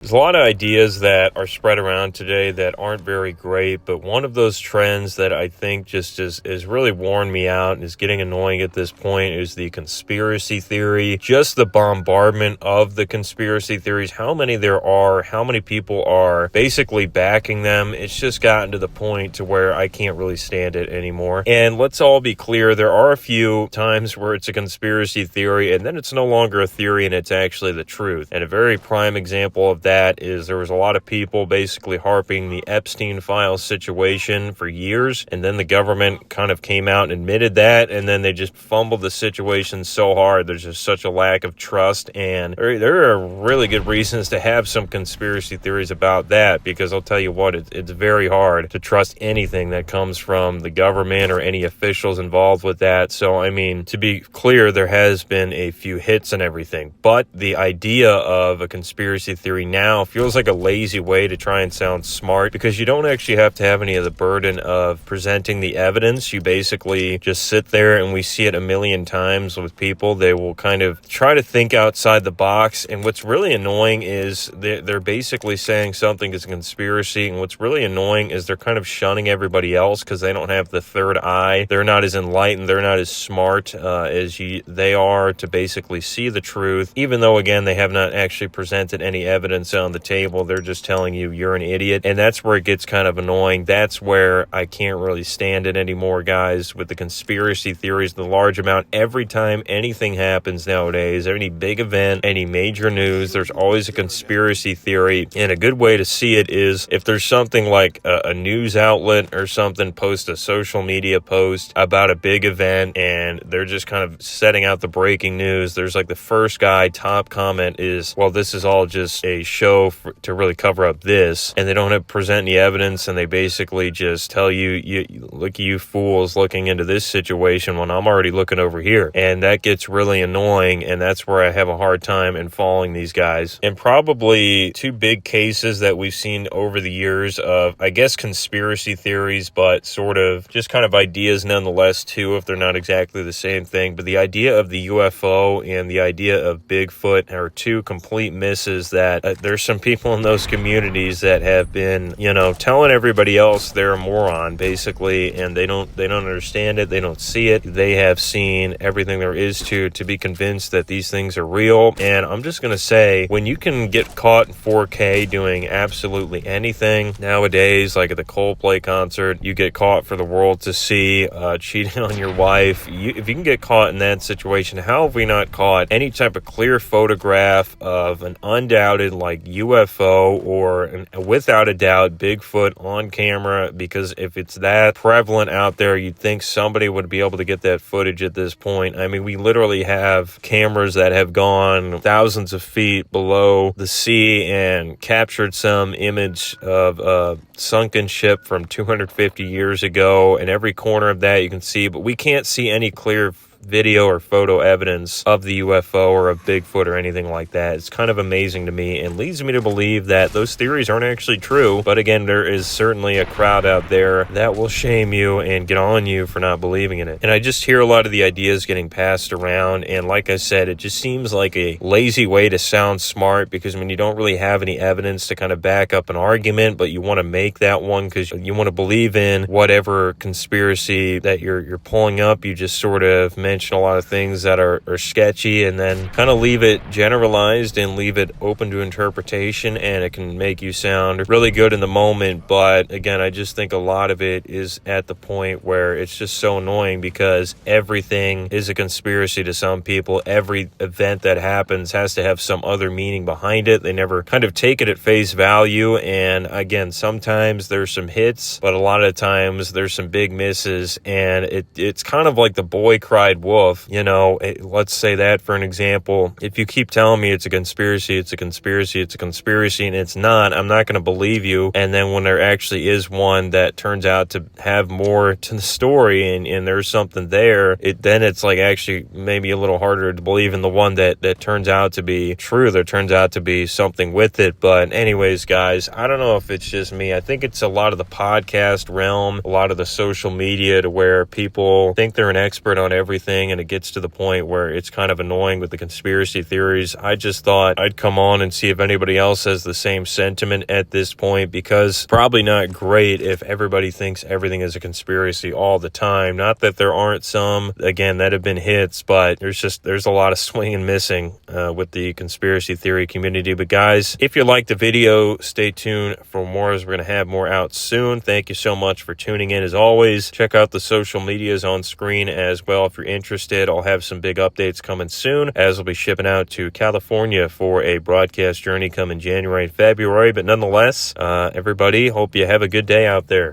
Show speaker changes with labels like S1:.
S1: There's a lot of ideas that are spread around today that aren't very great, but one of those trends that I think just is really worn me out and is getting annoying at this point is the conspiracy theory. Just the bombardment of the conspiracy theories, how many there are, how many people are basically backing them. It's just gotten to the point to where I can't really stand it anymore. And let's all be clear, there are a few times where it's a conspiracy theory and then it's no longer a theory and it's actually the truth. And a very prime example of that is there was a lot of people basically harping the Epstein files situation for years, and then the government kind of came out and admitted that, and then they just fumbled the situation so hard. There's just such a lack of trust, and there are really good reasons to have some conspiracy theories about that, because I'll tell you what, it's very hard to trust anything that comes from the government or any officials involved with that. So, I mean, to be clear, there has been a few hits and everything, but the idea of a conspiracy theory now feels like a lazy way to try and sound smart, because you don't actually have to have any of the burden of presenting the evidence. You basically just sit there, and we see it a million times with people. They will kind of try to think outside the box, and what's really annoying is they're basically saying something is a conspiracy, and what's really annoying is they're kind of shunning everybody else because they don't have the third eye. They're not as enlightened, they're not as smart as they are to basically see the truth, even though, again, they have not actually presented any evidence on the table. They're just telling you you're an idiot, and that's where it gets kind of annoying. That's where I can't really stand it anymore, guys, with the conspiracy theories, the large amount. Every time anything happens nowadays, any big event, any major news, there's always a conspiracy theory, and a good way to see it is if there's something like a news outlet or something post a social media post about a big event, and they're just kind of setting out the breaking news. There's like the first guy top comment is, well, this is all just a show to really cover up this, and they don't have present any evidence, and they basically just tell you look, you fools looking into this situation when I'm already looking over here. And that gets really annoying, and that's where I have a hard time in following these guys. And probably two big cases that we've seen over the years of, I guess, conspiracy theories, but sort of just kind of ideas nonetheless too, if they're not exactly the same thing. But the idea of the UFO and the idea of Bigfoot are two complete misses that there's some people in those communities that have been, telling everybody else they're a moron, basically, and they don't understand it, they don't see it. They have seen everything there is to be convinced that these things are real. And I'm just going to say, when you can get caught in 4K doing absolutely anything nowadays, like at the Coldplay concert, you get caught for the world to see, cheating on your wife. If you can get caught in that situation, how have we not caught any type of clear photograph of an undoubted like UFO or without a doubt Bigfoot on camera? Because if it's that prevalent out there, you'd think somebody would be able to get that footage at this point. I mean, we literally have cameras that have gone thousands of feet below the sea and captured some image of a sunken ship from 250 years ago, and every corner of that you can see, but we can't see any clear video or photo evidence of the UFO or of Bigfoot or anything like that. It's kind of amazing to me and leads me to believe that those theories aren't actually true. But again, there is certainly a crowd out there that will shame you and get on you for not believing in it. And I just hear a lot of the ideas getting passed around, and like I said, it just seems like a lazy way to sound smart, because when you don't really have any evidence to kind of back up an argument, but you want to make that one because you want to believe in whatever conspiracy that you're pulling up, you just sort of mention a lot of things that are sketchy and then kind of leave it generalized and leave it open to interpretation, and it can make you sound really good in the moment. But again, I just think a lot of it is at the point where it's just so annoying, because everything is a conspiracy to some people. Every event that happens has to have some other meaning behind it. They never kind of take it at face value. And again, sometimes there's some hits, but a lot of times there's some big misses, and it's kind of like the boy cried wolf. Let's say that for an example. If you keep telling me it's a conspiracy, it's a conspiracy, it's a conspiracy, and it's not, I'm not going to believe you. And then when there actually is one that turns out to have more to the story, and there's something there, then it's like actually maybe a little harder to believe in the one that turns out to be true. There turns out to be something with it. But anyways, guys, I don't know if it's just me. I think it's a lot of the podcast realm, a lot of the social media, to where people think they're an expert on everything everything, and it gets to the point where it's kind of annoying with the conspiracy theories. I just thought I'd come on and see if anybody else has the same sentiment at this point, because probably not great if everybody thinks everything is a conspiracy all the time. Not that there aren't some, again, that have been hits, but there's a lot of swing and missing with the conspiracy theory community. But guys, if you liked the video, stay tuned for more, as we're going to have more out soon. Thank you so much for tuning in. As always, check out the social medias on screen as well if you're interested. I'll have some big updates coming soon, as we'll be shipping out to California for a broadcast journey coming January and February. But nonetheless, everybody, hope you have a good day out there.